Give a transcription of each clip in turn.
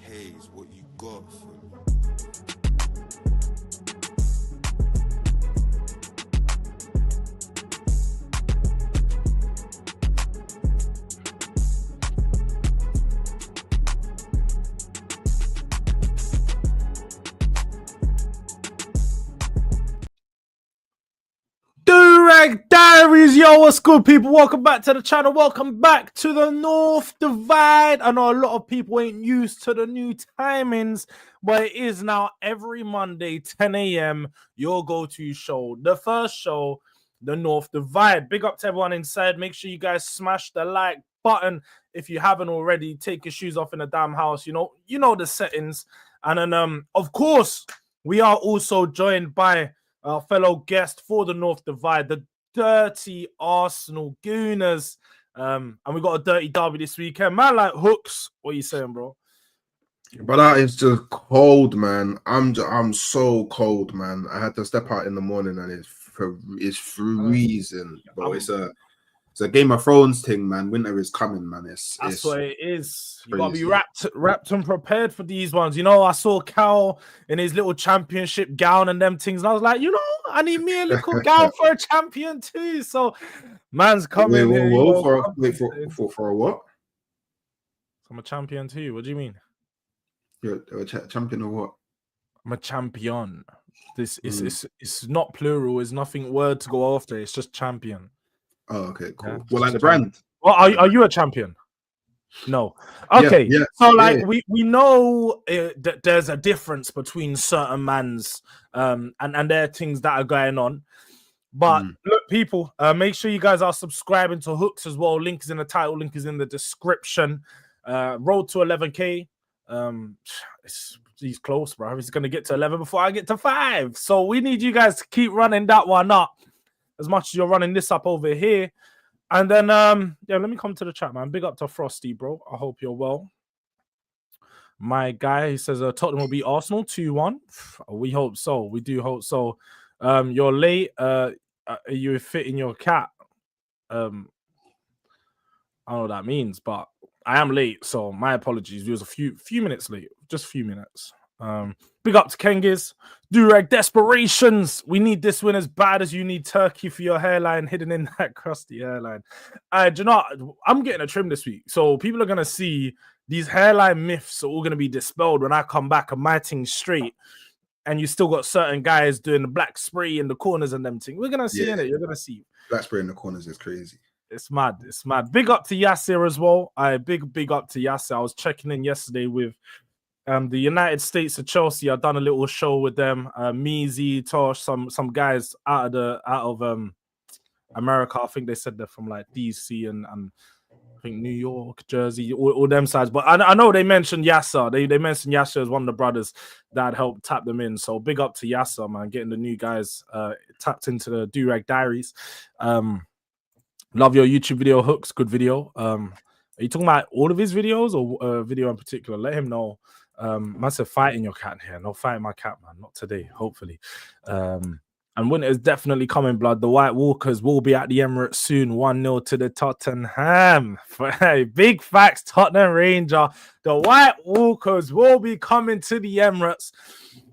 Hayes, what you got for me? Durag Diaries, yo, what's good, people? Welcome back to the channel. Welcome back to the North Divide. I know a lot of people ain't used to the new timings, but it is now every Monday, 10 a.m. your go-to show, the first show, the North Divide. Big up to everyone inside. Make sure you guys smash the like button if you haven't already. Take your shoes off in the damn house. You know the settings. And then, of course, we are also joined by our fellow guest for the North Divide, the dirty Arsenal Gooners. And we got a dirty derby this weekend. Man, like Hooks. What are you saying, bro? But that is just cold, man. I'm so cold, man. I had to step out in the morning and it's freezing. Bro, it's a Game of Thrones thing, man. Winter is coming, man. That's what it is. You gotta be wrapped and prepared for these ones. You know, I saw Cal in his little championship gown and them things, and I was like, I need me a little gown for a champion too. So, man's coming. For a what? I'm a champion too. What do you mean? You're a champion of what? I'm a champion. This is it's not plural. It's nothing word to go after. It's just champion. Oh, okay, cool. Yeah, well, like the brand. Well, are you a champion? No. Okay. Yeah, so, like, we know that there's a difference between certain mans and there are things that are going on. But look, people, make sure you guys are subscribing to Hooks as well. Link is in the title. Link is in the description. Road to 11K. He's close, bro. He's going to get to 11 before I get to 5. So we need you guys to keep running that one up as much as you're running this up over here. And then, yeah, let me come to the chat, man. Big up to Frosty, bro. I hope you're well. My guy, he says Tottenham will beat Arsenal 2-1. We hope so. We do hope so. You're late. Are you fitting your cat? I don't know what that means, but I am late, so my apologies. It was a few minutes late, just a few minutes. Big up to Kengiz. Durag Desperations. We need this win as bad as you need turkey for your hairline hidden in that crusty hairline. Do you know, I'm getting a trim this week, so people are going to see these hairline myths are all going to be dispelled when I come back and my thing's straight, and you still got certain guys doing the black spray in the corners and them things. We're going to see in it. You're going to see. Black spray in the corners is crazy. It's mad. It's mad. Big up to Yasser as well. Big up to Yasser. I was checking in yesterday with the United States of Chelsea. I've done a little show with them. Meezy, Tosh, some guys out of America. I think they said they're from like DC and I think New York, Jersey, all them sides. But I know they mentioned Yasser. They mentioned Yasser as one of the brothers that helped tap them in. So big up to Yasser, man, getting the new guys tapped into the Durag Diaries. Love your YouTube video, Hooks. Good video. Are you talking about all of his videos or a video in particular? Let him know. Man said fighting your cat here. No fighting my cat, man. Not today, hopefully. And winter is definitely coming, blood. The White Walkers will be at the Emirates soon. 1-0 to the Tottenham. Hey, big facts, Tottenham Ranger. The White Walkers will be coming to the Emirates.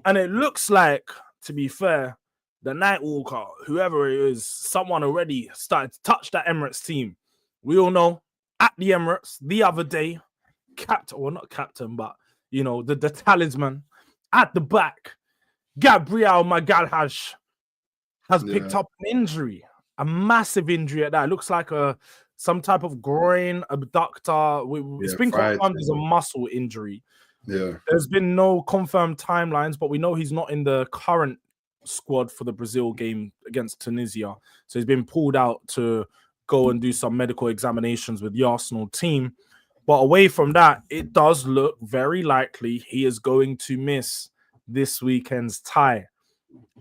And it looks like, to be fair, the Night Walker, whoever it is, someone already started to touch that Emirates team. We all know at the Emirates the other day, not captain, but you know, the talisman at the back, Gabriel Magalhaes has picked up an injury, a massive injury at that. It looks like some type of groin abductor. It's been confirmed as a muscle injury. Yeah, there's been no confirmed timelines, but we know he's not in the current squad for the Brazil game against Tunisia. So he's been pulled out to go and do some medical examinations with the Arsenal team. But away from that, it does look very likely he is going to miss this weekend's tie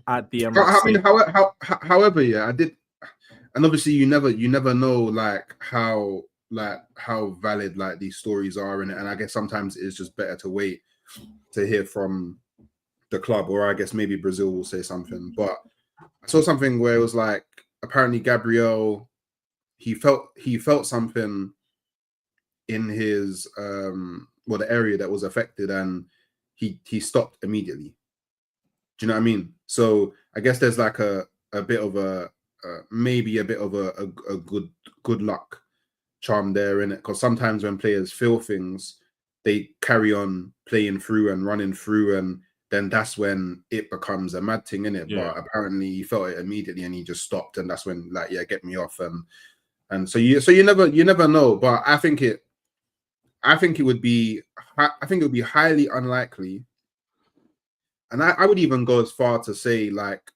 at the Emirates. However, yeah, I did, and obviously you never know like how valid like these stories are, and I guess sometimes it's just better to wait to hear from the club, or I guess maybe Brazil will say something. But I saw something where it was like apparently Gabriel, he felt something in his the area that was affected, and he stopped immediately. Do you know what I mean? So I guess there's like a bit of a maybe a bit of a good luck charm there in it, because sometimes when players feel things, they carry on playing through and running through, and then that's when it becomes a mad thing in it. Yeah. But apparently he felt it immediately and he just stopped, and that's when like, yeah, get me off. And so you never know. But I think it would be highly unlikely, and I would even go as far to say like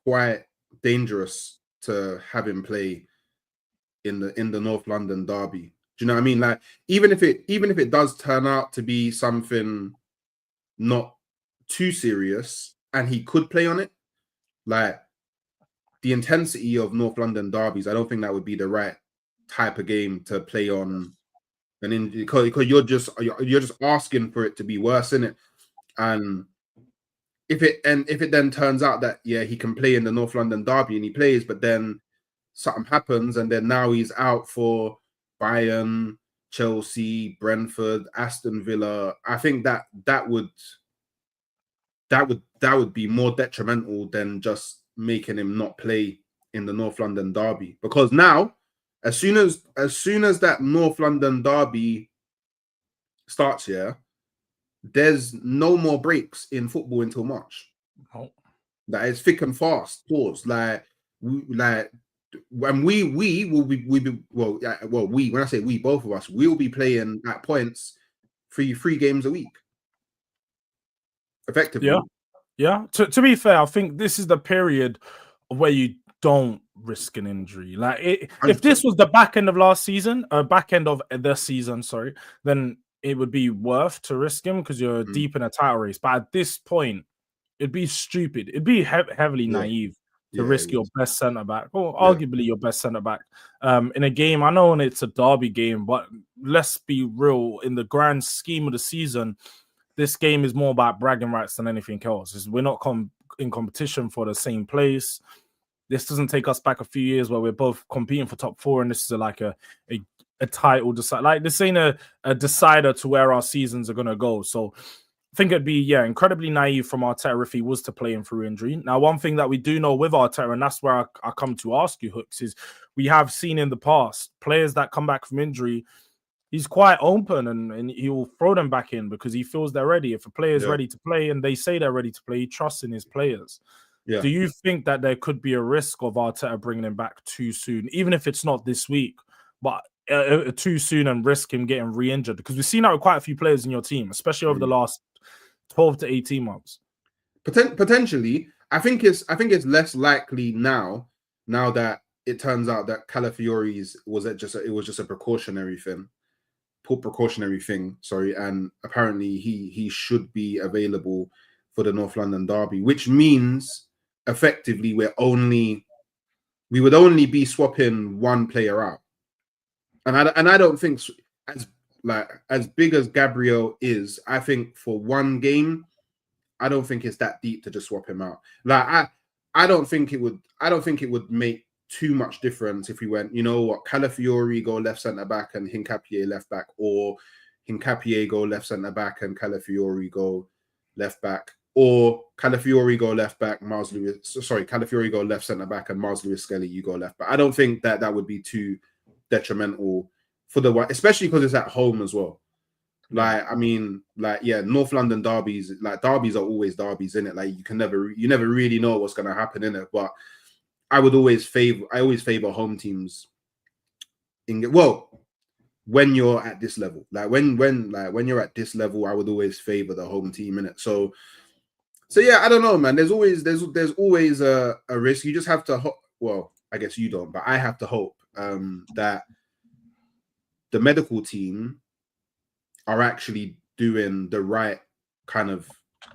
quite dangerous to have him play in the North London derby. Do you know what I mean? Like even if it does turn out to be something not too serious and he could play on it, like the intensity of North London derbies, I don't think that would be the right type of game to play on. And because you're just asking for it to be worse, innit? And if it then turns out that he can play in the North London derby and he plays, but then something happens and then now he's out for Bayern, Chelsea, Brentford, Aston Villa, I think that would be more detrimental than just making him not play in the North London derby. Because now, as soon as that North London derby starts, there's no more breaks in football until March. Oh. That is thick and fast. Pause. When we will be when I say we, both of us, we'll be playing at points three games a week. Effectively. Yeah. To be fair, I think this is the period where you don't risk an injury. Like if this was the back end of the season, sorry, then it would be worth to risk him because you're deep in a title race. But at this point, it'd be stupid. It'd be heavily naive to risk your best centre back, or arguably your best centre back, in a game. I know it's a derby game, but let's be real. In the grand scheme of the season, this game is more about bragging rights than anything else. We're not in competition for the same place. This doesn't take us back a few years where we're both competing for top four, and this is like a title decider. Like this ain't a decider to where our seasons are gonna go. So I think it'd be incredibly naive from Arteta if he was to play him through injury. Now, one thing that we do know with Arteta, and that's where I come to ask you, Hooks, is we have seen in the past players that come back from injury. He's quite open and he will throw them back in because he feels they're ready. If a player is ready to play and they say they're ready to play, he trusts in his players. Yeah. Do you think that there could be a risk of Arteta bringing him back too soon, even if it's not this week, but too soon and risk him getting re-injured? Because we've seen that with quite a few players in your team, especially over the last 12 to 18 months. Potentially, I think it's less likely now that it turns out that Calafiori's was just a precautionary thing. Sorry, and apparently he should be available for the North London derby, which means effectively we would only be swapping one player out, and I don't think as big as Gabriel is, I think for one game, I don't think it's that deep to just swap him out. Like I don't think it would make too much difference if we went, you know what, Calafiori go left centre back and Hincapié left back, or Hincapié go left centre back and Calafiori go left back, or Calafiori go left back, Calafiori go left centre back and Miles Lewis Skelly you go left back. I don't think that would be too detrimental for especially because it's at home as well. Like, I mean, like, North London derbies, like derbies are always derbies, innit? Like you never really know what's gonna happen in it. But I always favor home teams when you're at this level. Like when you're at this level, I would always favor the home team in it. So yeah, I don't know, man. There's always a risk. You just have to well, I guess you don't, but I have to hope that the medical team are actually doing the right kind of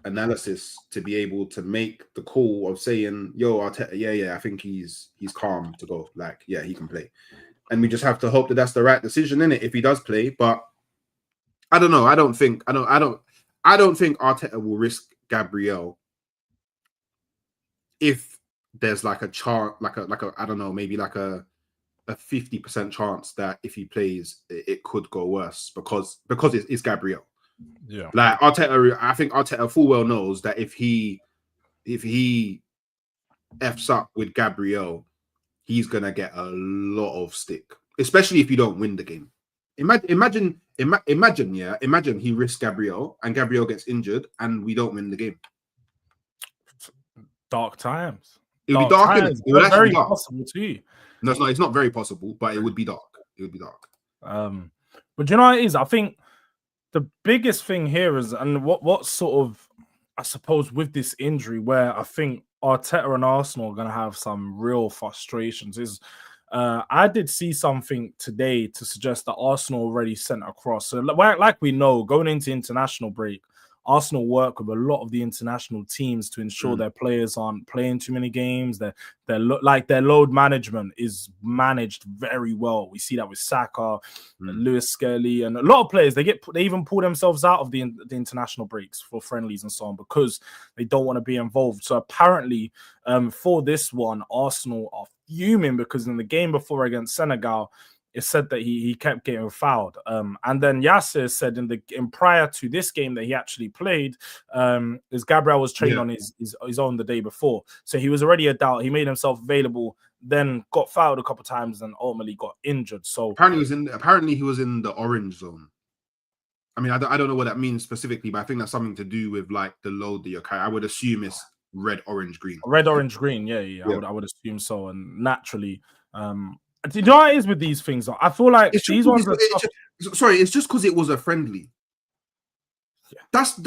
analysis to be able to make the call of saying, yo, I think he's calm to go. Like, yeah, he can play. And we just have to hope that that's the right decision in it if he does play. But I don't know. I don't think Arteta will risk Gabriel if there's like a chance, like a I don't know, maybe like a 50% chance that if he plays, it could go worse because it's Gabriel. Yeah, like Arteta, I think Arteta full well knows that if he f's up with Gabriel, he's gonna get a lot of stick, especially if you don't win the game. Imagine he risks Gabriel and Gabriel gets injured and we don't win the game. Dark times. It would be dark. Times. It would actually Very be dark. possible too. No, it's not. It's not very possible, but it would be dark. It would be dark. But you know what it is? I think the biggest thing here is, and what sort of, I suppose, with this injury, where I think Arteta and Arsenal are going to have some real frustrations, is I did see something today to suggest that Arsenal already sent across. So, like we know, going into international break, Arsenal work with a lot of the international teams to ensure their players aren't playing too many games. Their load management is managed very well. We see that with Saka, Lewis Skelly, and a lot of players. They even pull themselves out of the international breaks for friendlies and so on because they don't want to be involved. So apparently, for this one, Arsenal are fuming because in the game before against Senegal, it said that he kept getting fouled. And then Yasser said in prior to this game that he actually played, is Gabriel was training on his own the day before. So he was already a doubt. He made himself available, then got fouled a couple of times and ultimately got injured. So apparently he was in the orange zone. I mean, I don't know what that means specifically, but I think that's something to do with like the load that you're carrying. I would assume it's red, orange, green. Red, orange, green. Yeah. I would assume so. And naturally, do you know what it is with these things? I feel like these ones are it's just because it was a friendly. Yeah. That's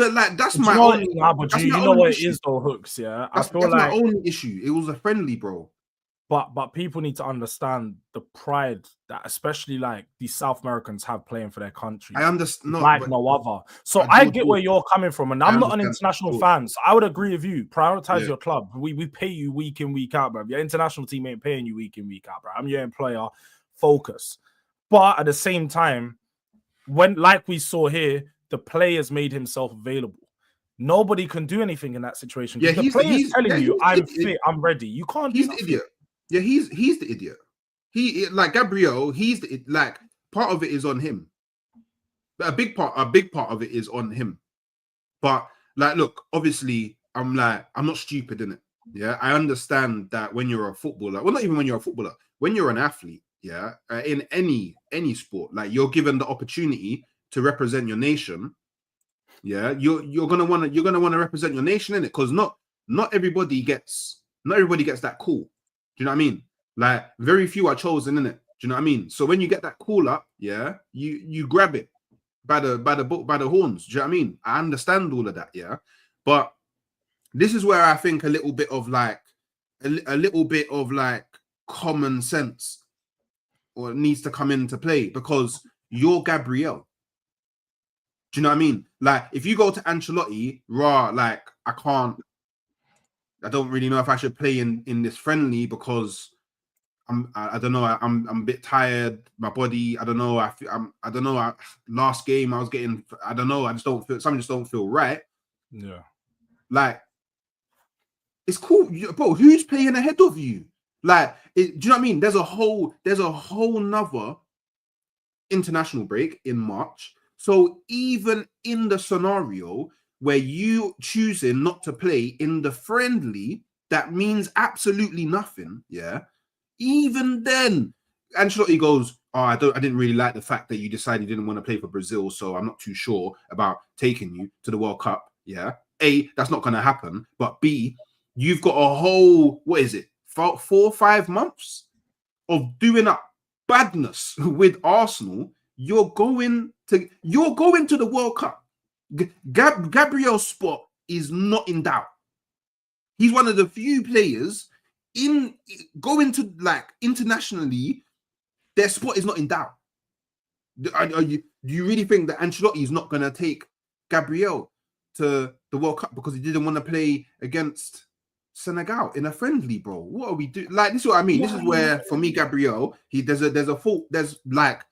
my only. But you know what it is though, Hooks. Yeah, I feel like my only issue. It was a friendly, bro. But people need to understand the pride that especially like these South Americans have playing for their country. I understand, no other. So I get where you're coming from, and I'm not an international fan, so I would agree with you. Prioritize your club. We pay you week in, week out, bro. Your international team ain't paying you week in, week out, bro. I'm your employer. Focus. But at the same time, when like we saw here, the players made himself available. Nobody can do anything in that situation. Yeah, the player's telling you, I'm fit, I'm ready. You can't. He's the idiot. Yeah, he's the idiot. He like Gabriel. Like part of it is on him. A big part of it is on him. But like, look, obviously, I'm not stupid, innit? Yeah, I understand that when you're a footballer, well, not even when you're a footballer, when you're an athlete, yeah, in any sport, like you're given the opportunity to represent your nation. Yeah, you're gonna want to represent your nation, innit? Because not everybody gets that call. Do you know what I mean? Like very few are chosen, innit? Do you know what I mean? So when you get that call up, yeah, you grab it by the horns. Do you know what I mean? I understand all of that, yeah. But this is where I think a little bit of common sense or needs to come into play because you're Gabriel. Do you know what I mean? Like if you go to Ancelotti, like I don't really know if I should play in this friendly because I don't know. I'm a bit tired. My body. I don't know. I don't know. Last game I was getting. I don't know. I just don't feel. Something just don't feel right. Yeah. Like it's cool, bro. Who's playing ahead of you? Like, do you know what I mean? There's a whole nother international break in March. So even in the scenario where you choosing not to play in the friendly, that means absolutely nothing. Yeah. Even then, Ancelotti goes, "Oh, I didn't really like the fact that you decided you didn't want to play for Brazil, so I'm not too sure about taking you to the World Cup." Yeah. A, that's not going to happen. But B, you've got a whole 4 or 5 months of doing up badness with Arsenal. You're going to the World Cup. Gabriel's spot is not in doubt. He's one of the few players going to like internationally, their spot is not in doubt. Do you really think that Ancelotti is not going to take Gabriel to the World Cup because he didn't want to play against Senegal in a friendly, bro? What are we doing? Like, this is what I mean. This is where, for me, Gabriel, there's a fault. There's like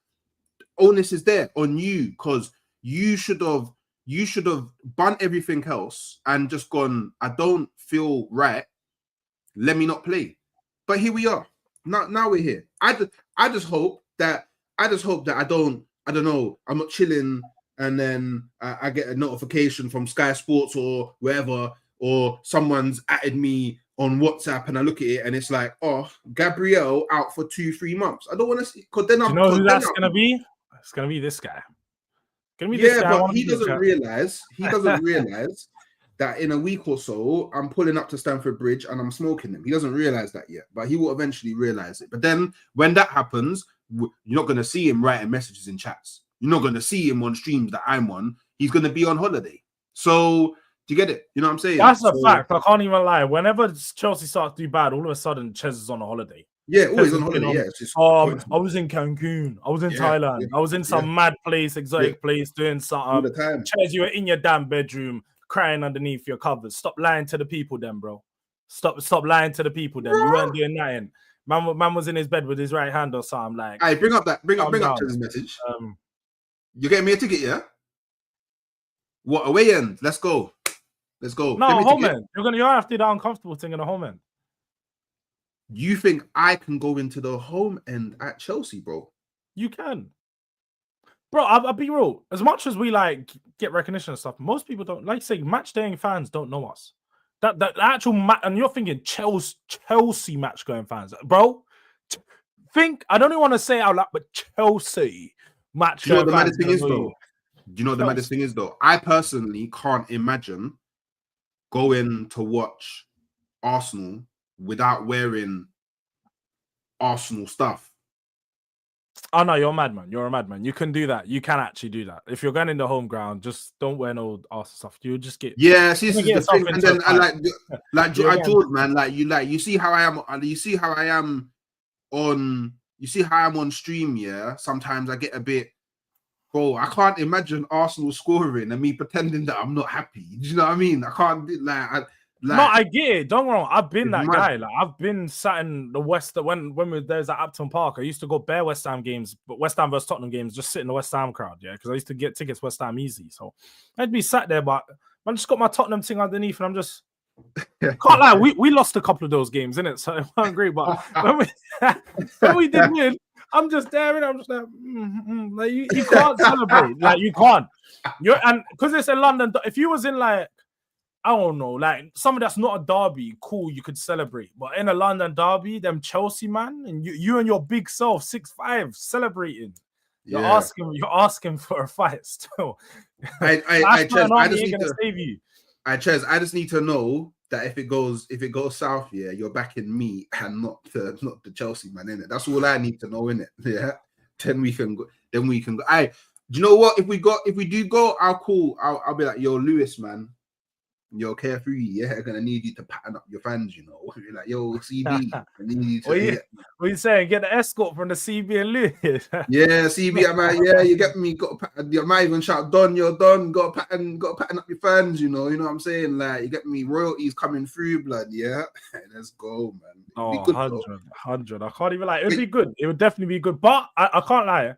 onus is there on you because you should have you should have burnt everything else and just gone, I don't feel right. Let me not play. But here we are. Now we're here. I just hope that I don't know, I'm not chilling and then I get a notification from Sky Sports or wherever, or someone's added me on WhatsApp and I look at it and it's like, oh, Gabriel out for 2-3 months. I don't want to see, because then Do you know who that's going to be? It's going to be this guy. Yeah, but he doesn't realize that in a week or so, I'm pulling up to Stamford Bridge and I'm smoking him. He doesn't realize that yet, but he will eventually realize it. But then when that happens, you're not going to see him writing messages in chats. You're not going to see him on streams that I'm on. He's going to be on holiday. So do you get it? You know what I'm saying? That's a fact. I can't even lie. Whenever Chelsea starts to do bad, all of a sudden, Ches is on a holiday. Yeah, always on holiday. Yeah, it's just I was in Cancun. I was in Thailand. I was in some mad place, exotic place, doing something. All the time. Ches, you were in your damn bedroom, crying underneath your covers. Stop lying to the people, then, bro. Stop lying to the people, then. You weren't doing nothing. Man was in his bed with his right hand or something. Like, hey, bring up Ches's message. You're getting me a ticket, yeah? What, away end? Let's go. No, home end. You're gonna have to do that uncomfortable thing in the home end. You think I can go into the home end at Chelsea, bro? You can. Bro, I'll be real. As much as we like get recognition and stuff, most people don't, like say, match daying fans don't know us. That actual match, and you're thinking Chelsea match going fans, bro. I don't even want to say it out loud, but Chelsea match. Do you know what the maddest thing is, though? Do you know what the maddest thing is, though? I personally can't imagine going to watch Arsenal without wearing Arsenal stuff. Oh no, you're a madman. You're a madman. You can do that. You can actually do that. If you're going in the home ground, just don't wear no Arsenal stuff. You'll just get see, this is the thing. And then I Jords, man, you see how I am. You see how I am on stream. Yeah, sometimes I get a bit. Bro, I can't imagine Arsenal scoring and me pretending that I'm not happy. Do you know what I mean? I can't no, I get it. Don't get me wrong. I've been that guy. Like, I've been sat in the West when there's at Upton Park. I used to go bare West Ham games, but West Ham versus Tottenham games, just sit in the West Ham crowd, yeah, because I used to get tickets West Ham easy. So I'd be sat there, but I just got my Tottenham thing underneath, and I'm just can't lie. We lost a couple of those games, innit? So I don't agree. But when we did win, I'm just there, and I'm just like, like you can't celebrate, like you can't. And because it's in London. If you was in like, I don't know, like something that's not a derby, cool, you could celebrate. But in a London derby, them Chelsea man, and you and your big self, 6'5", celebrating. You're asking for a fight still. I just need to know that if it goes south, yeah, you're backing me and not the Chelsea man, innit? That's all I need to know, innit? Yeah. Then we can go. Do you know what? If we do go, I'll be like, yo, Lewis, man. Yo, Carefree, yeah, I'm gonna need you to pattern up your fans, you know. You're like, yo, CB, I need you to. What you saying? Get the escort from the CB and Lewis. Yeah, CB, I'm like, yeah, you get me. Got to pattern. You might even shout, Don, you're done. Got to pattern up your fans, you know. You know what I'm saying? Like, you get me. Royalties coming through, blood. Yeah, let's go, man. Oh, good, 100. I can't even lie. It would be good. It would definitely be good. But I can't lie.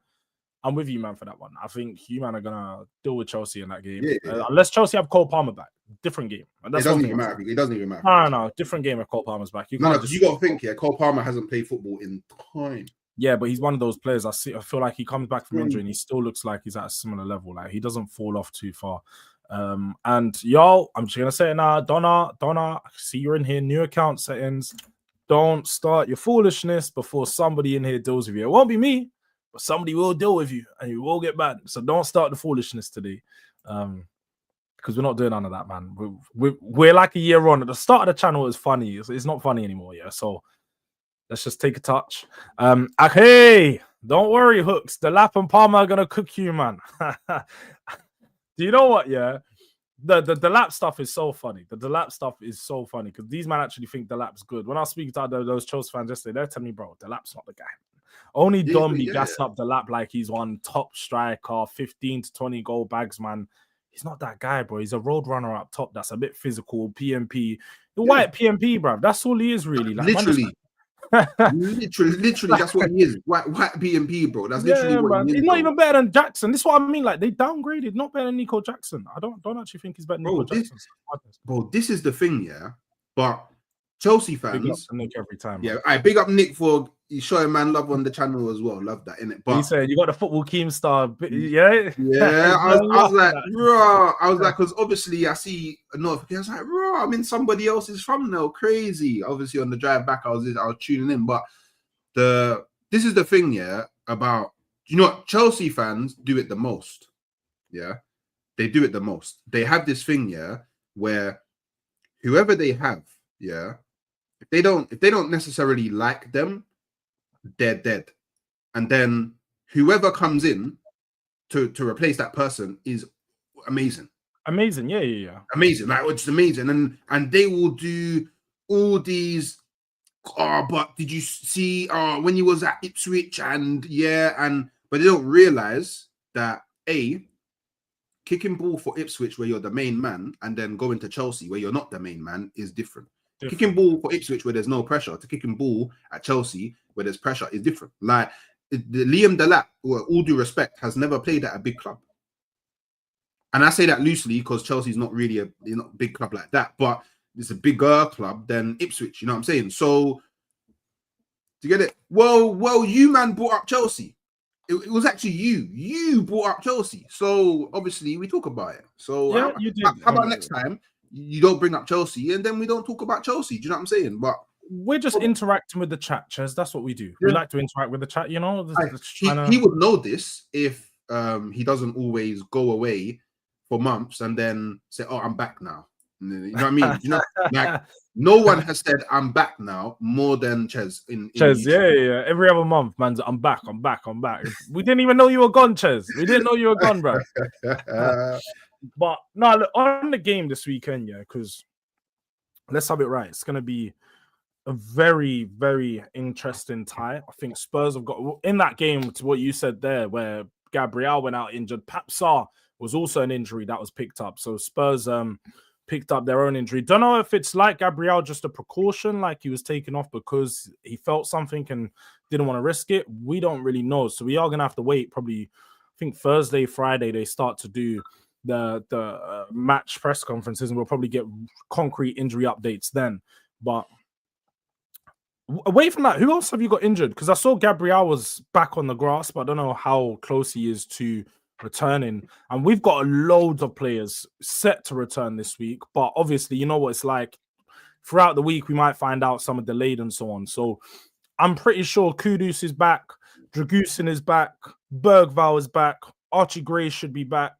I'm with you, man, for that one. I think you, man, are gonna deal with Chelsea in that game. Yeah. Unless Chelsea have Cole Palmer back. Different game. It doesn't even matter. No. Different game if Cole Palmer's back. You got to think, Cole Palmer hasn't played football in time. Yeah, but he's one of those players. I feel like he comes back from injury and he still looks like he's at a similar level. Like, he doesn't fall off too far. And yo, I'm just gonna say it now, Donna, I see you're in here, new account settings. Don't start your foolishness before somebody in here deals with you. It won't be me, but somebody will deal with you and you will get banned. So don't start the foolishness today. Because we're not doing none of that, man. We're like a year on. At the start of the channel, it was funny. It's not funny anymore, yeah. So let's just take a touch. Okay, don't worry, Hooks. The Lap and Palmer are gonna cook you, man. Do you know what? Yeah, the Lap stuff is so funny. The Lap stuff is so funny because these men actually think the Lap's good. When I was speaking to those Chelsea fans yesterday, they're telling me, bro, the Lap's not the guy. Only Domby gassed up the Lap like he's one top striker, 15 to 20 goal bags, man. He's not that guy, bro. He's a road runner up top that's a bit physical, PMP. The white PMP, bro. That's all he is, really. Like, literally. Literally, that's what he is. White BNP, bro. That's literally Yeah, what man. he is, He's not bro. even better than Jackson. This is what I mean. Like, they downgraded, not better than Nico Jackson. I don't actually think he's better than Nico Jackson. Bro, this is the thing, yeah. But Chelsea Big up fans, to Nick every time. yeah, I big up Nick for showing man love on the channel as well. Love that, innit? But He said you got the football Keemstar, yeah. Yeah, I was like, raw. I was like, because obviously I see a notification. I was like, raw, I'm in somebody else's thumbnail. Crazy. Obviously, on the drive back, I was tuning in. But this is the thing, yeah, about, you know what, Chelsea fans do it the most. Yeah. They do it the most. They have this thing, yeah, where whoever they have, yeah, if they don't necessarily like them, they're dead. And then whoever comes in to replace that person is amazing. Amazing, yeah. Amazing, like it's amazing. And they will do all these. Oh, but did you see when you was at Ipswich? And but they don't realize that kicking ball for Ipswich where you're the main man and then going to Chelsea where you're not the main man is different. Kicking ball for Ipswich where there's no pressure to kicking ball at Chelsea where there's pressure is different. Like the Liam Delap, with all due respect, has never played at a big club. And I say that loosely because Chelsea's not really a big club like that, but it's a bigger club than Ipswich. You know what I'm saying? So to get it, well, you man brought up Chelsea. It was actually you brought up Chelsea. So obviously we talk about it. So yeah, you did. How about next time you don't bring up Chelsea and then we don't talk about Chelsea? Do you know what I'm saying? But we're just interacting with the chat, Ches. That's what we do. Yeah. We like to interact with the chat, you know. He would know this if he doesn't always go away for months and then say, "Oh, I'm back now." You know what I mean? You know, like no one has said I'm back now more than Ches in Ches. Yeah. Every other month, man's I'm back. We didn't even know you were gone, Ches. We didn't know you were gone, bro. But no, look, on the game this weekend, yeah, because let's have it right. It's gonna be a very, very interesting tie. I think Spurs have got in that game to what you said there, where Gabriel went out injured. Papsar was also an injury that was picked up. So Spurs picked up their own injury. Don't know if it's like Gabriel, just a precaution, like he was taken off because he felt something and didn't want to risk it. We don't really know. So we are going to have to wait probably, I think Thursday, Friday, they start to do the match press conferences and we'll probably get concrete injury updates then. But away from that, who else have you got injured? Because I saw Gabriel was back on the grass, but I don't know how close he is to returning. And we've got loads of players set to return this week. But obviously, you know what it's like. Throughout the week, we might find out some are delayed and so on. So I'm pretty sure Kudus is back. Dragusin is back. Bergvall is back. Archie Gray should be back.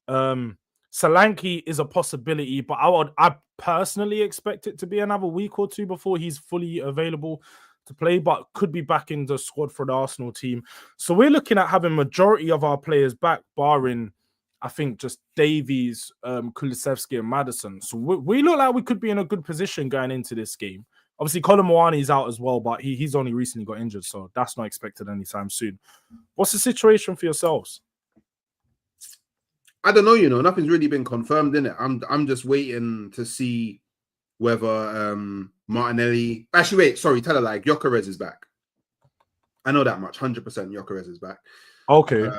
Solanke is a possibility, but I personally expect it to be another week or two before he's fully available to play, but could be back in the squad for the Arsenal team. So we're looking at having majority of our players back, barring, I think, just Davies, Kulusevski, and Maddison. So we look like we could be in a good position going into this game. Obviously, Colin Moani is out as well, but he's only recently got injured, so that's not expected anytime soon. What's the situation for yourselves? I don't know, you know, nothing's really been confirmed, innit? I'm just waiting to see whether Martinelli. Actually, wait, sorry, tell her like Gyökeres is back. I know that much. 100% Gyökeres is back. Okay.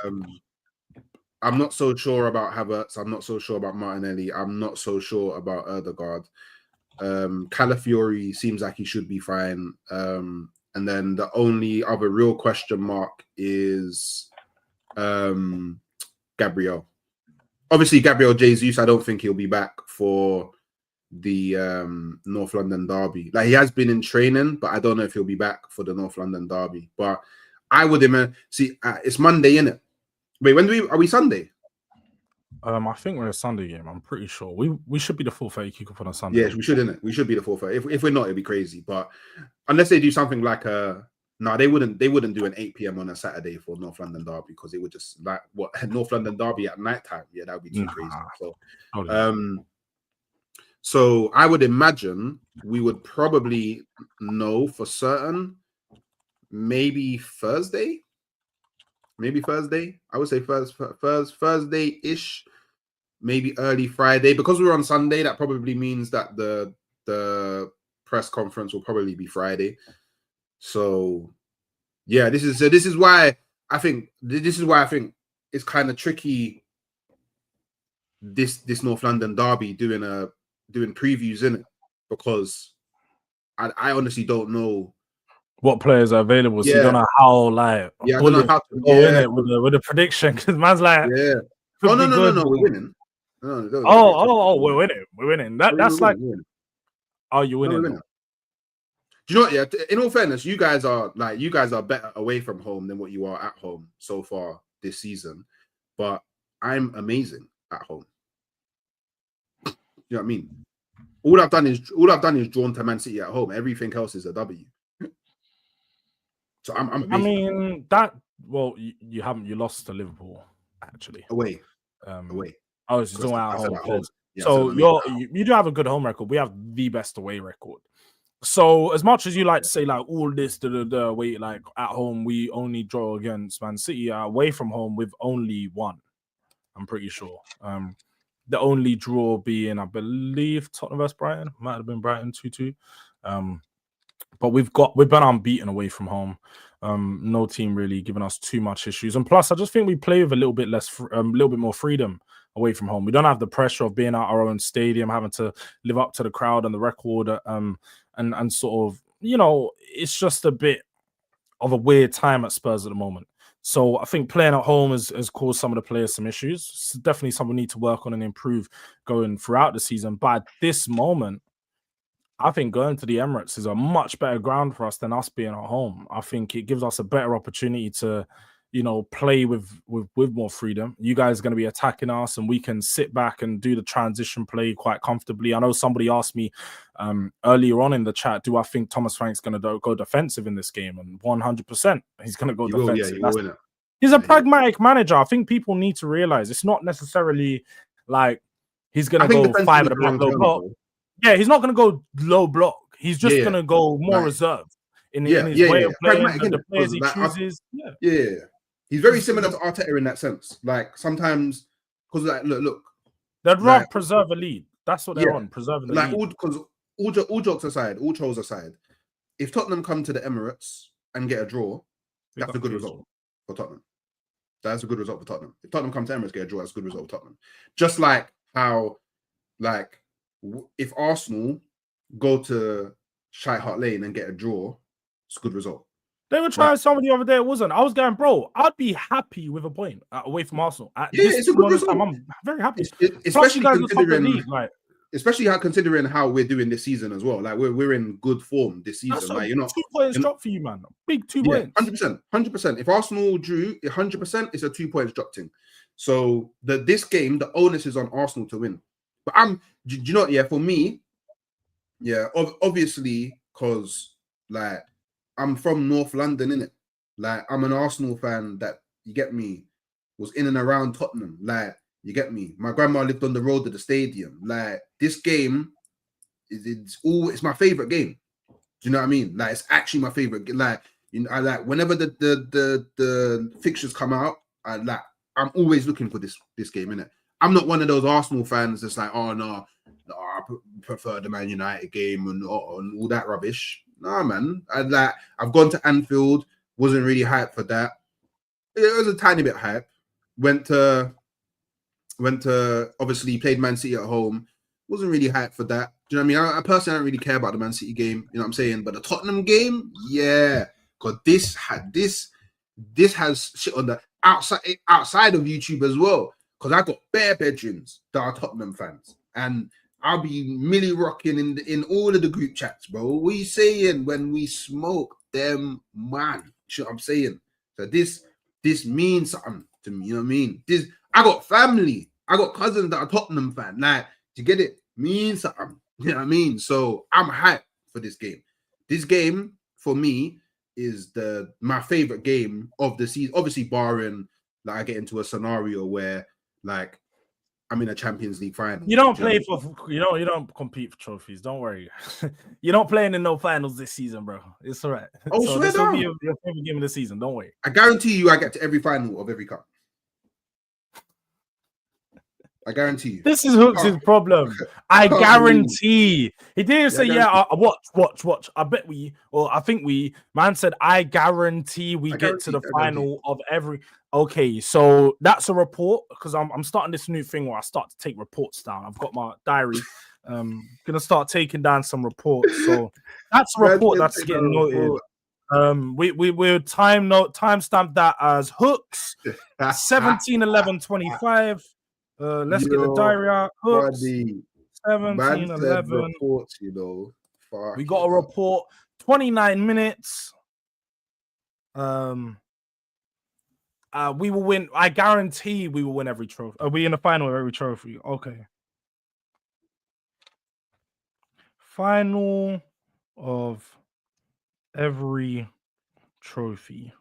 I'm not so sure about Havertz. I'm not so sure about Martinelli. I'm not so sure about Ødegaard. Calafiori seems like he should be fine. And then the only other real question mark is Gabriel. Obviously, Gabriel Jesus, I don't think he'll be back for the North London derby. Like, he has been in training, but I don't know if he'll be back for the North London derby. But I would imagine, it's Monday, innit? Wait, when are we Sunday? I think we're a Sunday game. I'm pretty sure we should be the 4:30 kickoff on a Sunday. Yes, we should, innit? We should be the 4:30. If we're not, it'd be crazy. But unless they do something like they wouldn't do an 8 p.m. on a Saturday for North London derby, because it would just like what North London derby at night time. Yeah, that would be too crazy. So so I would imagine we would probably know for certain maybe Thursday. I would say Thursday-ish, maybe early Friday. Because we're on Sunday, that probably means that the press conference will probably be Friday. So yeah, this is why I think it's kind of tricky. This North London derby doing previews in it, because I honestly don't know what players are available. So you Yeah, don't know how like yeah, I don't know bullish how to to. go in Yeah, it with the prediction, because man's like yeah. Oh could no, be no, no, good. no, we're winning. No, don't get it twisted. Oh, we're winning. We're winning. No, That's we're like, winning, we're winning. oh, you're No, we're winning. winning. Do you know what? Yeah, in all fairness, you guys are better away from home than what you are at home so far this season. But I'm amazing at home. You know what I mean? All I've done is drawn to Man City at home. Everything else is a W. So I'm amazing. I mean that. Well, you lost to Liverpool actually. Away. Away. I was just talking about home. Yeah, so you do have a good home record. We have the best away record. So as much as you like to say like all this, the way like at home we only draw against Man City, away from home we've only won. I'm pretty sure. The only draw being, I believe, Tottenham vs Brighton. Might have been Brighton 2-2. But we've been unbeaten away from home. No team really giving us too much issues. And plus, I just think we play with a little bit more freedom away from home. We don't have the pressure of being at our own stadium, having to live up to the crowd and the record, and sort of, it's just a bit of a weird time at Spurs at the moment. So I think playing at home has caused some of the players some issues. It's definitely something we need to work on and improve going throughout the season. But at this moment, I think going to the Emirates is a much better ground for us than us being at home. I think it gives us a better opportunity to, play with more freedom. You guys are going to be attacking us, and we can sit back and do the transition play quite comfortably. I know somebody asked me earlier on in the chat, do I think Thomas Frank's going to go defensive in this game? And 100%, he's going to go defensive. He's a pragmatic manager. I think people need to realize it's not necessarily like he's going to go 5 at the back low block. Yeah, he's not going to go low block. He's just going to go more reserved in his way of playing, the players he chooses. Yeah. He's very similar to Arteta in that sense. Like sometimes, because like look, they'd rather preserve a lead. That's what they're on, preserving the lead. Because all jokes aside, all trolls aside, if Tottenham come to the Emirates and get a draw, that's a good result for Tottenham. That's a good result for Tottenham. If Tottenham come to Emirates, get a draw, that's a good result for Tottenham. Just like how, like, if Arsenal go to Shite Hart Lane and get a draw, it's a good result. They were trying somebody the other day. It wasn't. I was going, bro. I'd be happy with a point away from Arsenal. It's a good result. I'm very happy, especially considering how we're doing this season as well. Like we're in good form this season. Like you're not 2 points drop for you, man. Big 2 points. 100%. If Arsenal drew 100%, it's a 2 points drop thing. So this game, the onus is on Arsenal to win. But do you know what? Yeah, for me, obviously, because like I'm from North London, innit? Like I'm an Arsenal fan that, you get me, was in and around Tottenham. Like, you get me? My grandma lived on the road to the stadium. Like, this game it's my favorite game. Do you know what I mean? Like, it's actually my favorite. Like, I like whenever the fixtures come out, I'm always looking for this game, innit? I'm not one of those Arsenal fans that's like, oh no, I prefer the Man United game and all that rubbish. Nah, man. I've gone to Anfield, wasn't really hyped for that. It was a tiny bit hype. Went to obviously played Man City at home. Wasn't really hyped for that. Do you know what I mean? I personally don't really care about the Man City game. You know what I'm saying? But the Tottenham game, yeah, because this has shit on the outside of YouTube as well. Because I got bare bedrooms that are Tottenham fans, and I'll be milli rocking in all of the group chats, bro. What are you saying when we smoke them, man? You know what I'm saying? So this means something to me. You know what I mean? I got family. I got cousins that are Tottenham fan. Like, to get it means something. You know what I mean? So I'm hyped for this game. This game for me is my favorite game of the season. Obviously, barring like I get into a scenario where like I'm in a Champions League final. You don't play you don't compete for trophies. Don't worry. You're not playing in no finals this season, bro. It's all right. Oh, so this will be your favorite game of the season. Don't worry. I guarantee you I get to every final of every cup. I guarantee you. This is Hooks' problem. I can't guarantee. He didn't say, guarantee. yeah, watch. I bet we, or I think we, man said, I guarantee we get to the final of every. Okay, so that's a report because I'm starting this new thing where I start to take reports down. I've got my diary. Gonna start taking down some reports. So that's a report that's getting noted. We'll timestamp that as Hooks 17/11/25. Let's get the diary out. Hooks 17/11 reports, you know. We got a report 29 minutes. We will win. I guarantee we will win every trophy. Are we in the final of every trophy? Okay. Final of every trophy.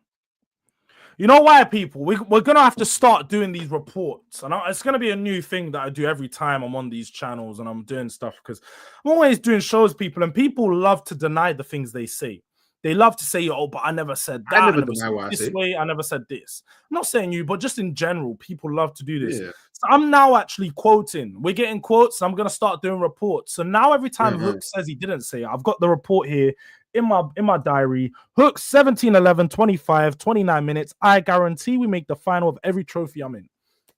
You know why, people? We're going to have to start doing these reports. And it's going to be a new thing that I do every time I'm on these channels and I'm doing stuff because I'm always doing shows, people, and people love to deny the things they say. They love to say, oh, but I never said that. I never deny what I say. I never said this. I'm not saying you, but just in general, people love to do this. Yeah. So I'm now actually quoting. We're getting quotes. I'm going to start doing reports. So now every time Hook says he didn't say it, I've got the report here in my diary. Hook 17/11/25, 29 minutes. I guarantee we make the final of every trophy I'm in.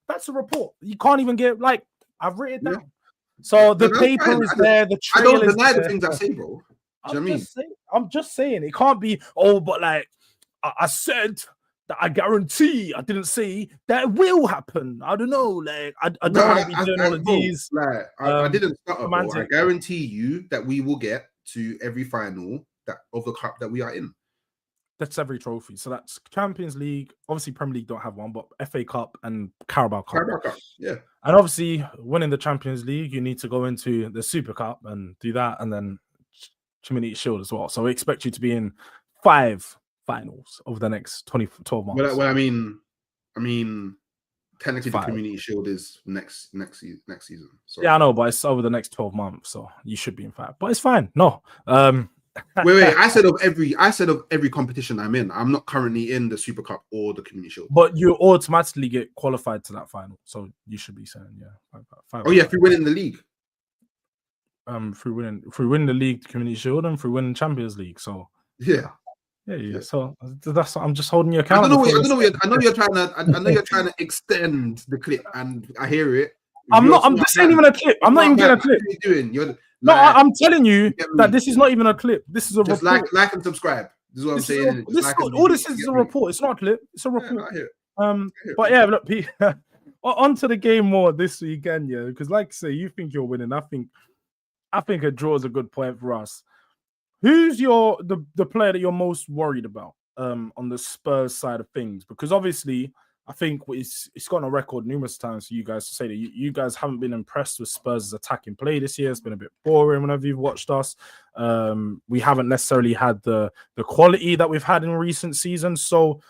That's a report. You can't even get, like, I've written it down. Yeah. So the paper is there. The trail I don't deny the things I say, bro. I'm just saying it can't be, oh, but like I said that I guarantee. I didn't say that it will happen. I don't know. Like I don't want to be doing all of these. Like I didn't start a ball. I guarantee you that we will get to every final of the cup that we are in. That's every trophy. So that's Champions League. Obviously, Premier League don't have one, but FA Cup and Carabao Cup. Yeah. And obviously, winning the Champions League, you need to go into the Super Cup and do that, and then Community Shield as well. So we expect you to be in 5 finals over the next 12 months. Well, I mean, technically 5. The Community Shield is next season. So. Yeah, I know, but it's over the next 12 months, so you should be in 5. But it's fine. No. Wait. I said of every competition I'm in. I'm not currently in the Super Cup or the Community Shield. But you automatically get qualified to that final, so you should be saying 5. Oh yeah, if you're winning the league. Through winning the league, the Community Shield, and through winning Champions League. So yeah. So that's what I'm just holding you accountable. I know you're trying to extend the clip, and I hear it. This ain't even a clip. I'm not even getting a clip. What are you doing? I'm telling you that this is not even a clip. This is a just report. like and subscribe. This is what I'm saying. All this is a report. It's not a clip. It's a report. But yeah, look, Pete. On to the game more this weekend, yeah. Because like I say, you think you're winning. I think a draw is a good point for us. Who's the player that you're most worried about on the Spurs side of things? Because obviously, I think it's gone on record numerous times for you guys to say that you guys haven't been impressed with Spurs' attacking play this year. It's been a bit boring whenever you've watched us. We haven't necessarily had the quality that we've had in recent seasons. So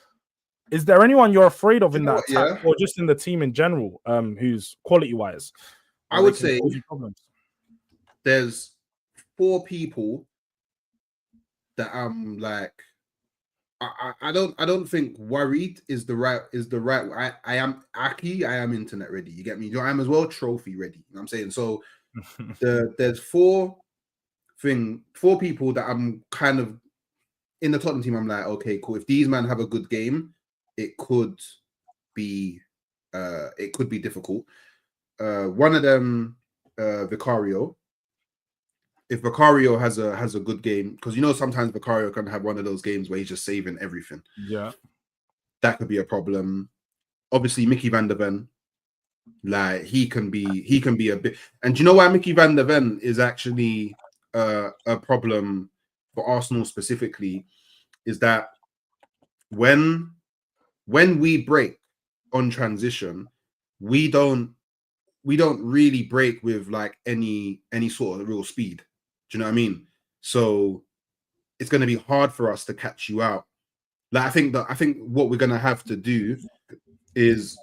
is there anyone you're afraid of in that attack or just in the team in general who's quality-wise? I would say there's 4 people that I'm like, I don't think worried is the right. I am Aki. I am internet ready. You get me? I am as well trophy ready. You know what I'm saying? So there's 4 people that I'm kind of in the Tottenham team. I'm like, okay, cool. If these men have a good game, it could be difficult. One of them, Vicario. If Vicario has a good game, because sometimes Vicario can have one of those games where he's just saving everything. Yeah, that could be a problem. Obviously, Mickey van der Ven, like he can be a bit. And do you know why Mickey van der Ven is actually a problem for Arsenal specifically? Is that when we break on transition, we don't really break with like any sort of real speed. Do you know what I mean? So it's going to be hard for us to catch you out. Like I think what we're going to have to do is,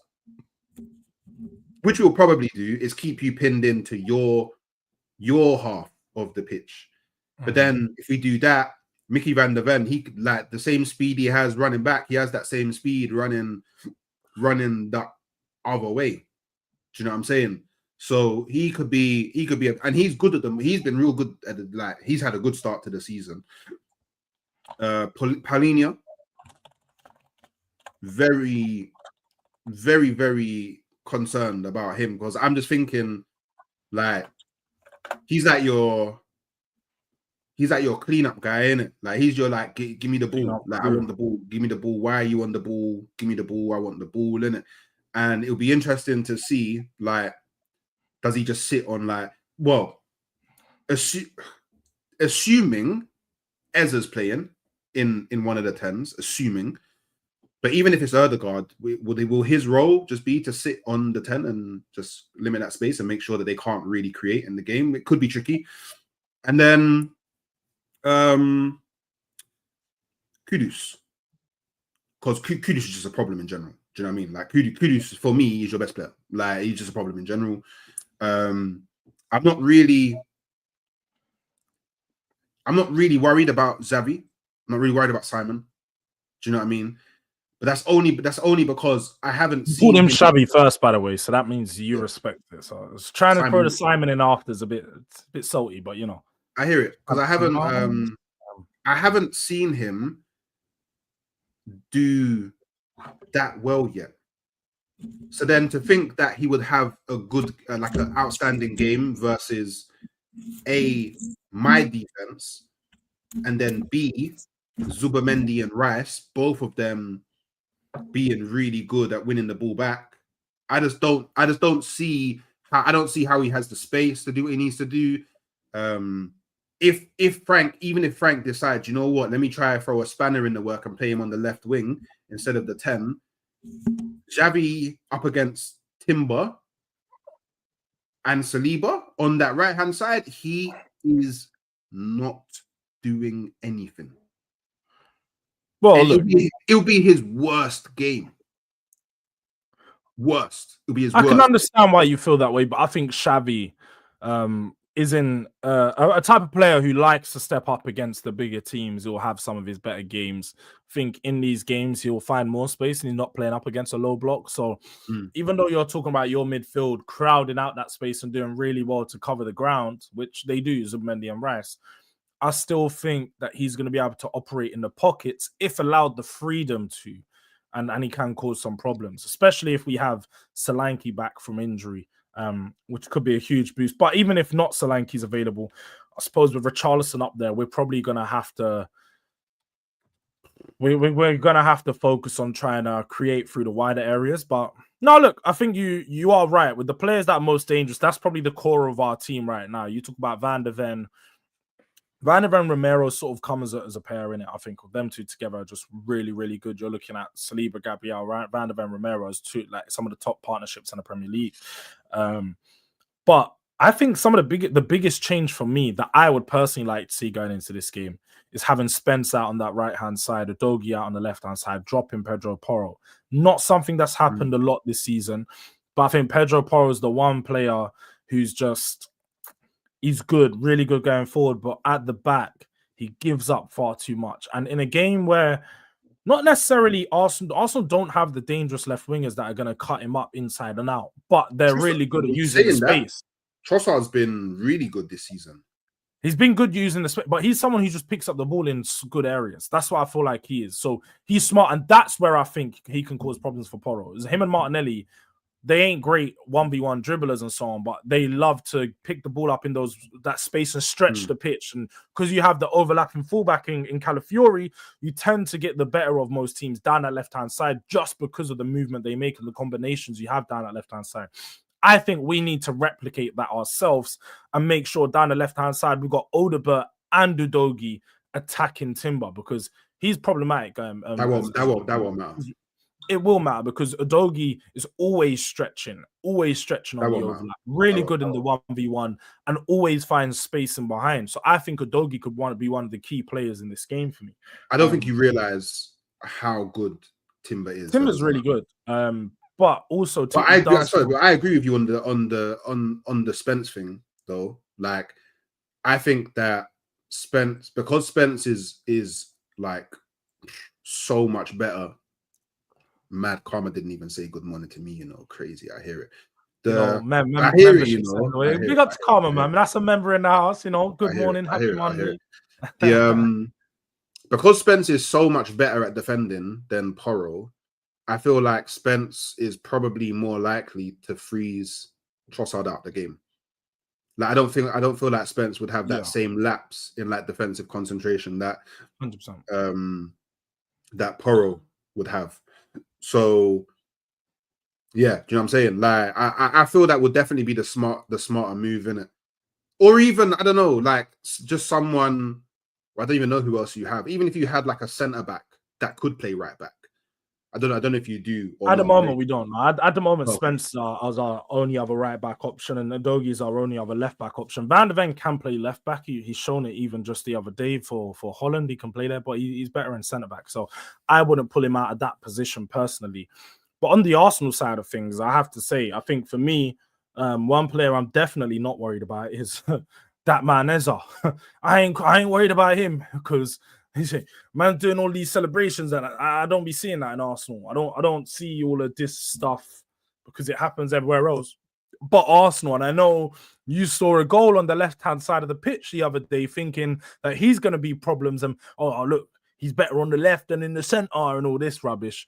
which we'll probably do, is keep you pinned into your half of the pitch. But then if we do that, Mickey van der Ven, he like the same speed he has running back, he has that same speed running that other way. Do you know what I'm saying? So he could be, and he's good at them. He's been real good at it. Like he's had a good start to the season. Paulinho, very, very, very concerned about him because I'm just thinking, like, he's like your cleanup guy, innit? Like he's your like, give me the ball. Like I want the ball. Give me the ball. Why are you on the ball? Give me the ball. I want the ball, innit? And it'll be interesting to see, like, does he just sit on like, well, assuming Ezra's playing in one of the 10s, assuming, but even if it's Erdegaard, will his role just be to sit on the 10 and just limit that space and make sure that they can't really create in the game? It could be tricky. And then Kudus, because Kudus is just a problem in general. Do you know what I mean? Like Kudus for me is your best player. Like he's just a problem in general. I'm not really worried about Xavi. I'm not really worried about Simon. Do you know what I mean? But that's only because I haven't seen called him Xavi first, by the way, so that means you respect it. So I was trying to throw the Simon in after is a bit salty, but you know. I hear it because I haven't seen him do that well yet. So then to think that he would have a good, like an outstanding game versus A, my defense, and then B, Zubimendi and Rice, both of them being really good at winning the ball back. I don't see how he has the space to do what he needs to do. If Frank decides, you know what, let me try throw a spanner in the work and play him on the left wing instead of the 10, Xavi up against Timber and Saliba on that right hand side, he is not doing anything. Well, look, it'll be his worst game. Worst. It'll be his worst. I can understand why you feel that way, but I think Xavi is in a type of player who likes to step up against the bigger teams. He'll have some of his better games. I think in these games he'll find more space and he's not playing up against a low block. So even though you're talking about your midfield crowding out that space and doing really well to cover the ground, which they do, Zubimendi and Rice, I still think that he's going to be able to operate in the pockets if allowed the freedom to, and he can cause some problems, especially if we have Solanke back from injury, which could be a huge boost. But even if not Solanke's available, I suppose with Richarlison up there, we're probably going to have to we're going to have to focus on trying to create through the wider areas. But no, look, I think you are right. With the players that are most dangerous, that's probably the core of our team right now. You talk about Van der Ven, Romero sort of come as a pair in it. I think them two together are just really, really good. You're looking at Saliba, Gabriel, right? Van der Ven, Romero as two, like some of the top partnerships in the Premier League. But I think some of the biggest change for me that I would personally like to see going into this game is having Spence out on that right-hand side, Udogie out on the left-hand side, dropping Pedro Porro. Not something that's happened a lot this season, but I think Pedro Porro is the one player who's just... He's good, really good going forward, but at the back, he gives up far too much. And in a game where not necessarily Arsenal don't have the dangerous left wingers that are going to cut him up inside and out, but they're really good at using the space. Trossard's been really good this season. He's been good using the space, but he's someone who just picks up the ball in good areas. That's what I feel like he is. So he's smart, and that's where I think he can cause problems for Porro. It's him and Martinelli. They ain't great 1v1 dribblers and so on, but they love to pick the ball up in that space and stretch the pitch. And because you have the overlapping fullback in Calafiori, you tend to get the better of most teams down that left-hand side just because of the movement they make and the combinations you have down that left-hand side. I think we need to replicate that ourselves and make sure down the left-hand side we've got Odobert and Udogie attacking Timber because he's problematic. That won't matter. It will matter because Udogie is always stretching on the overlap. Really good in the 1v1 and always finds space in behind. So I think Udogie could be one of the key players in this game for me. I don't think you realize how good Timber is. Timber's really good. But also, I agree with you on the Spence thing though. Like, I think that Spence is like so much better. Mad Karma didn't even say good morning to me, crazy. I hear it. I hear it, membership. Big up to I Karma, hear man. That's a member in the house. Good morning, I happy hear Monday. The because Spence is so much better at defending than Porro, I feel like Spence is probably more likely to freeze Trossard out the game. Like I don't feel like Spence would have that same lapse in like defensive concentration that 100%. That Porro would have. So yeah, do you know what I'm saying? Like I feel that would definitely be the smarter move in it. Or even, I don't know, like just someone, I don't even know who else you have. Even if you had like a centre back that could play right back. I don't know if you do. Or at the not. moment, we don't know. At the moment, Okay. Spence is our only other right back option, and Udogie is our only other left back option. Van de Ven can play left back. He's shown it even just the other day for Holland. He can play there, but he's better in centre back. So I wouldn't pull him out of that position personally. But on the Arsenal side of things, I have to say, I think for me, one player I'm definitely not worried about is that man Eza. I ain't worried about him because man doing all these celebrations and I don't be seeing that in Arsenal. I don't see all of this stuff because it happens everywhere else. But Arsenal, and I know you saw a goal on the left-hand side of the pitch the other day thinking that he's going to be problems and, oh, look, he's better on the left than in the centre and all this rubbish.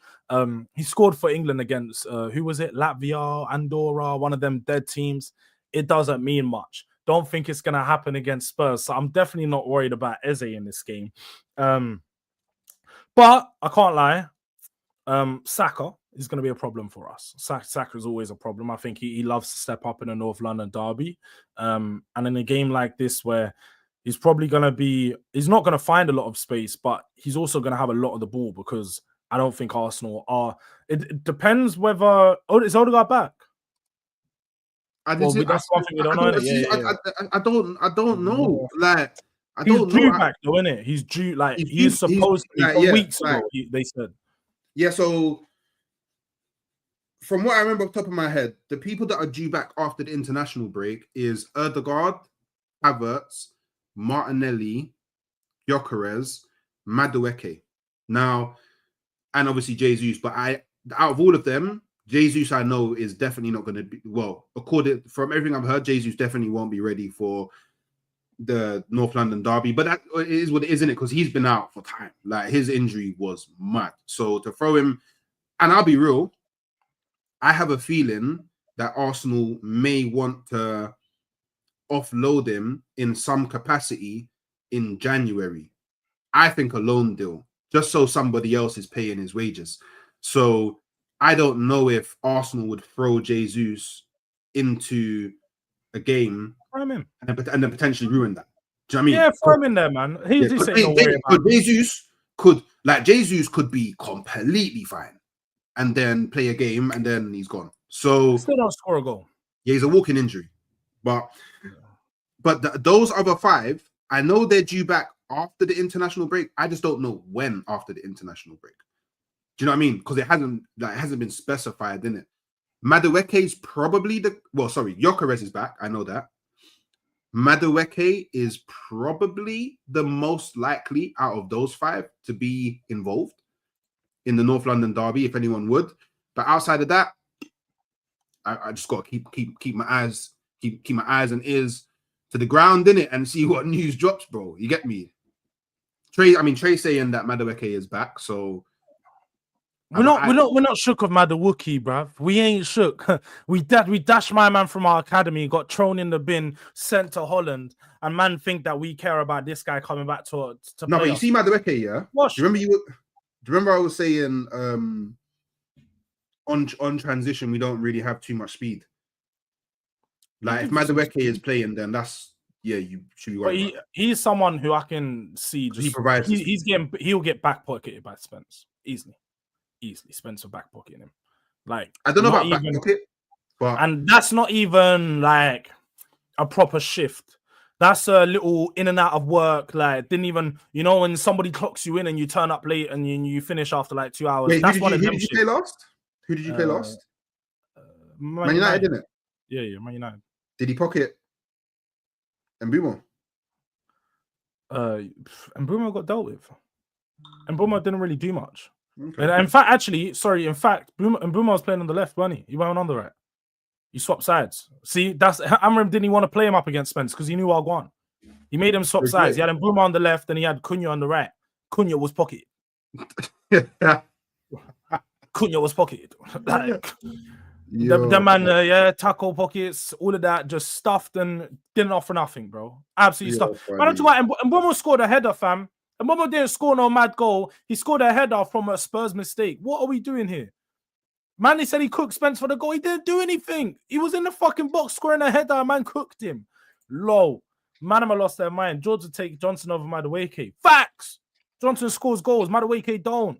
He scored for England against, who was it? Latvia, Andorra, one of them dead teams. It doesn't mean much. Don't think it's going to happen against Spurs. So I'm definitely not worried about Eze in this game. But I can't lie. Saka is going to be a problem for us. Saka is always a problem. I think he loves to step up in a North London derby. And in a game like this where he's probably going to be, he's not going to find a lot of space, but he's also going to have a lot of the ball because I don't think Arsenal are. It depends whether, is Odegaard back? That's one thing we don't know. I don't know. Like, he's due back though, isn't it? He's due. Like he's supposed to be from weeks ago. They said. Yeah. So from what I remember off the top of my head, the people that are due back after the international break is Odegaard, Havertz, Martinelli, Gyökeres, Madueke. Now, and obviously Jesus. But out of all of them, Jesus, I know, is definitely not going to be, well, according from everything I've heard, Jesus definitely won't be ready for the North London derby. But that is what it is, isn't it? Because he's been out for time. Like, his injury was mad. So to throw him, and I'll be real, I have a feeling that Arsenal may want to offload him in some capacity in January. I think a loan deal, just so somebody else is paying his wages. So I don't know if Arsenal would throw Jesus into a game and then potentially ruin that. Do you know what I mean? Yeah, throw him in there, man. He's just saying no worry about Jesus could be completely fine and then play a game and then he's gone. So still don't score a goal. Yeah, he's a walking injury. But those other five, I know they're due back after the international break. I just don't know when after the international break. Do you know what I mean? Because it hasn't been specified, in it. Madueke is probably Gyökeres is back. I know that. Madueke is probably the most likely out of those five to be involved in the North London derby, if anyone would. But outside of that, I just got to keep my eyes and ears to the ground, in it, and see what news drops, bro. You get me? Trey saying that Madueke is back, so. We're not shook of Madueke, bruv. We ain't shook. we dashed my man from our academy, got thrown in the bin, sent to Holland, and man think that we care about this guy coming back to no, play but you us. see Madueke, yeah? Do you remember I was saying on transition we don't really have too much speed. Like if Madueke is playing, then that's you should be worried. But he's someone who I can see just he provides. He'll get back pocketed by Spence easily. Spence will back pocket him. Like, I don't know about back pocket, and that's not even like a proper shift. That's a little in and out of work. Like, didn't even, when somebody clocks you in and you turn up late and you finish after like 2 hours. Wait, that's who did you play last? Who did you play last? Man United, didn't it? Yeah, Man United. Did he pocket Mbeumo? Mbeumo got dealt with. Mbeumo didn't really do much. Okay. In fact, Mbeumo was playing on the left, wasn't he? He went on the right. He swapped sides. See, that's Amram didn't want to play him up against Spence because he knew I won. He made him swap sides. He had Mbuma on the left and he had Cunha on the right. Cunha was pocketed. Cunha was pocketed. Like, the man, tackle pockets, all of that, just stuffed and didn't offer nothing, bro. Absolutely stuffed. But don't you what? Mbuma scored a header, fam. Mbuma didn't score no mad goal. He scored a header from a Spurs mistake. What are we doing here? Man, they said he cooked Spence for the goal. He didn't do anything. He was in the fucking box scoring a header. Man cooked him. Low. Manama lost their mind. Jords would take Johnson over Madueke. Facts. Johnson scores goals. Madueke don't.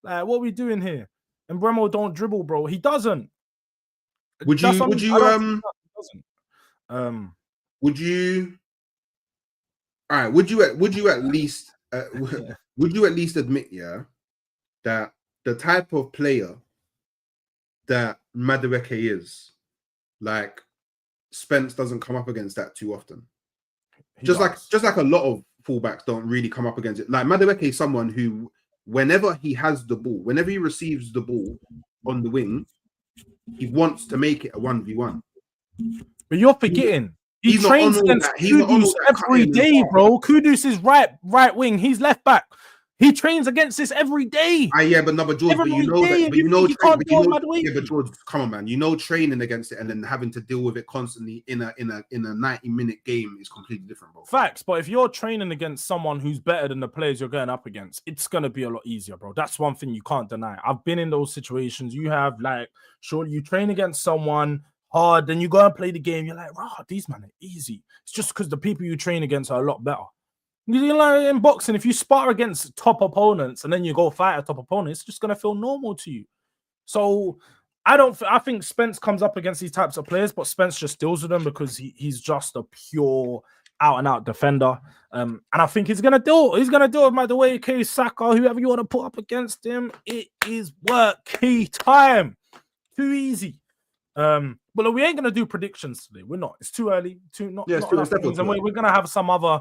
Like, what are we doing here? And Bremo don't dribble, bro. He doesn't. Would you at least admit, yeah, that the type of player that Madueke is, like, Spence doesn't come up against that too often. Just like a lot of fullbacks don't really come up against it. Like Madueke is someone who, whenever he has the ball, whenever he receives the ball on the wing, he wants to make it a 1v1. But you're forgetting. He trains against Kudus every day, bro. Kudus is right wing. He's left back. He trains against this every day. But George, George, come on, man. You know, training against it and then having to deal with it constantly in a 90-minute game is completely different, bro. Facts, but if you're training against someone who's better than the players you're going up against, it's gonna be a lot easier, bro. That's one thing you can't deny. I've been in those situations. You have, like, sure, you train against someone hard, then you go and play the game. You're like, wow, these men are easy. It's just because the people you train against are a lot better. You know, in boxing, if you spar against top opponents and then you go fight a top opponent, it's just gonna feel normal to you. So I think Spence comes up against these types of players, but Spence just deals with them because he's just a pure out and out defender. And I think he's gonna do it with Madueke, Saka, whoever you want to put up against him. It is work key time. Too easy. But look, we ain't gonna do predictions today. We're not. It's too early. And we're gonna have some other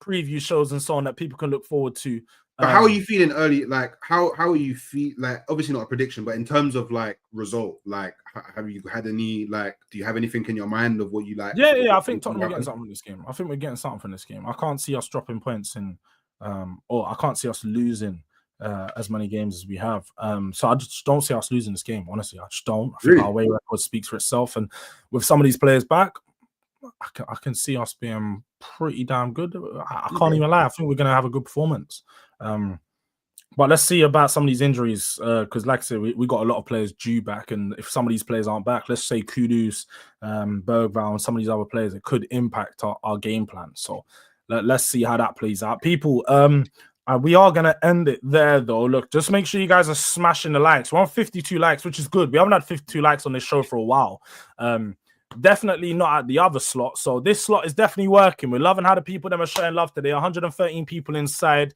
preview shows and so on that people can look forward to. But how are you feeling early? Like, how are you feel? Like, obviously not a prediction, but in terms of like result, like, have you had any, like, do you have anything in your mind of what you like? Yeah. I think Tottenham are getting something from this game. I think we're getting something from this game. I can't see us dropping points or I can't see us losing as many games as we have. So I just don't see us losing this game. Honestly, I just don't. I think our away record speaks for itself, and with some of these players back, I can see us being pretty damn good. I can't even lie. I think we're going to have a good performance. But let's see about some of these injuries, because like I said, we got a lot of players due back, and if some of these players aren't back, let's say Kudus, Bergvall, and some of these other players, it could impact our game plan. So let's see how that plays out. People, we are going to end it there, though. Look, just make sure you guys are smashing the likes. We're on 52 likes, which is good. We haven't had 52 likes on this show for a while. Definitely not at the other slot. So this slot is definitely working. We're loving how the people them are showing love today. 113 people inside.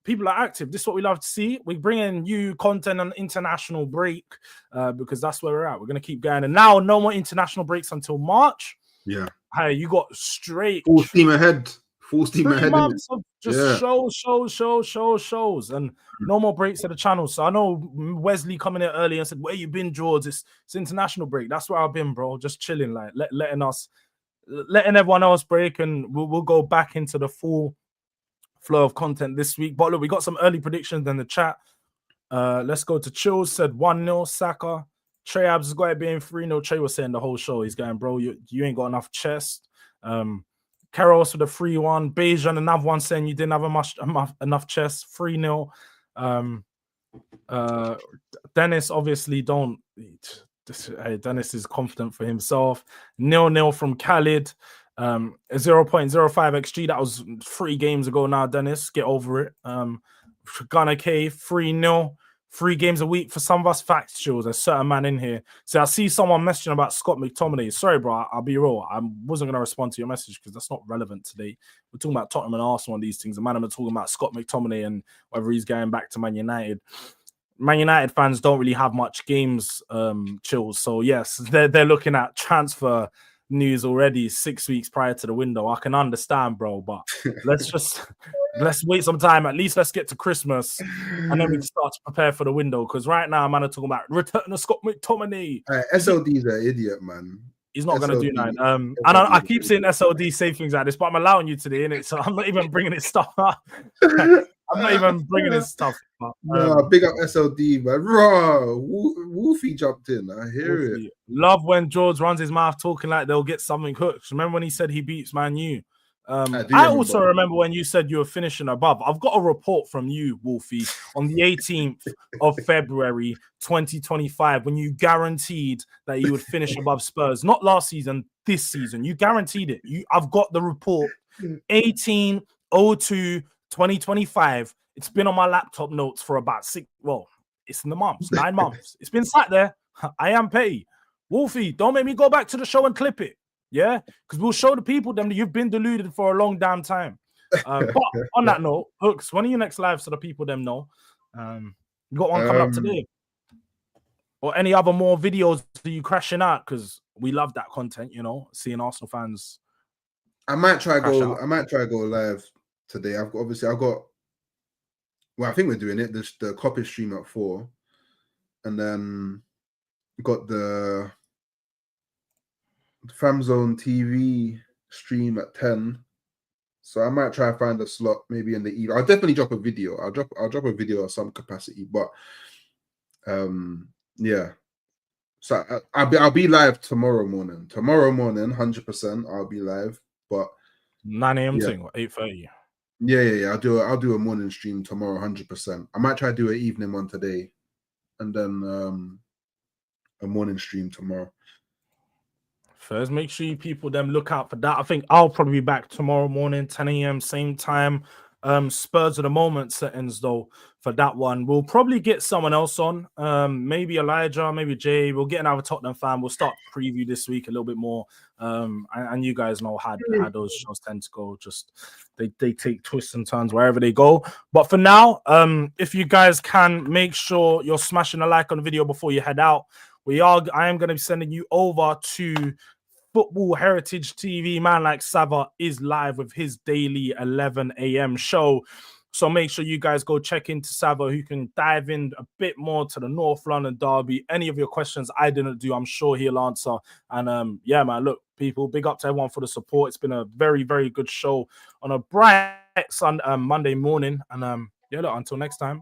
People are active. This is what we love to see. We bring in new content on international break because that's where we're at. We're going to keep going. And now no more international breaks until March. Yeah. Hey, you got straight full steam ahead. Full steam ahead. Months of just shows, and no more breaks to the channel. So I know Wesley coming in early and said, "Where you been, Jords? It's international break." That's where I've been, bro. Just chilling, like letting everyone else break, and we'll go back into the full flow of content this week. But look, we got some early predictions in the chat. Let's go to Chills. Said 1-0 Saka. Trey Abs has got it being 3-0. Trey was saying the whole show. He's going, bro, you ain't got enough chest. Carol's for the 3-1. Bejan, another one saying you didn't have enough chest. 3-0. Dennis obviously don't. Dennis is confident for himself. 0-0 from Khalid. 0.05 XG. That was 3 games ago now, Dennis. Get over it. Gunnar K, 3-0. 3 games a week for some of us. Facts, Jules. There's a certain man in here. So I see someone messaging about Scott McTominay. Sorry, bro. I'll be real. I wasn't going to respond to your message because that's not relevant today. We're talking about Tottenham and Arsenal and these things. The man, I'm talking about Scott McTominay and whether he's going back to Man United. Man United fans don't really have much games, Chills. So yes, they're looking at transfer news already 6 weeks prior to the window. I can understand, bro, but let's Let's wait some time. At least let's get to Christmas, and then we can start to prepare for the window. Because right now, man, I'm talking about return of Scott McTominay. SLD's an idiot, man. He's not going to do that. And SLD. I keep saying SLD say things like this, but I'm allowing you today, innit? So I'm not even bringing his stuff up. I'm not even bringing his stuff up. No, big up SLD, man. Raw. Wolfie jumped in. I hear it. Love when Jords runs his mouth talking like they'll get something hooked. Remember when he said he beats Man U? I also remember when you said you were finishing above. I've got a report from you, Wolfie, on the 18th of February 2025 when you guaranteed that you would finish above Spurs. Not last season, this season. You guaranteed it. I've got the report. 18/02/2025. It's been on my laptop notes for about it's in the months, 9 months. It's been sat there. I am petty. Wolfie, don't make me go back to the show and clip it. Yeah, because we'll show the people them that you've been deluded for a long damn time. But on that note, Hooks, when are your next live so the people them know? You got one coming up today, or any other more videos that you crashing out? Because we love that content, you know, seeing Arsenal fans. I might try go live today. I've got. Well, I think we're doing it. The copy stream at 4, and then got the Famzone TV stream at 10, so I might try and find a slot maybe in the evening. I'll definitely drop a video. I'll drop a video of some capacity, but yeah. So I'll be live tomorrow morning. 100%. I'll be live, but 9 a.m. thing or 8:30. Yeah. I'll do a morning stream tomorrow, 100%. I might try to do an evening one today, and then a morning stream tomorrow. First, make sure you people them look out for that. I think I'll probably be back tomorrow morning, 10 a.m. same time. Spurs of the moment settings though for that one. We'll probably get someone else on. Maybe Elijah, maybe Jay. We'll get another Tottenham fan. We'll start preview this week a little bit more. And you guys know how those shows tend to go. Just they take twists and turns wherever they go. But for now, if you guys can make sure you're smashing a like on the video before you head out. I am going to be sending you over to Football Heritage TV. Man like Sava is live with his daily 11 a.m. show. So make sure you guys go check into Sava, who can dive in a bit more to the North London derby. Any of your questions I didn't do, I'm sure he'll answer. And yeah, man, look, people, big up to everyone for the support. It's been a very, very good show on a bright Monday morning. And yeah, look, until next time.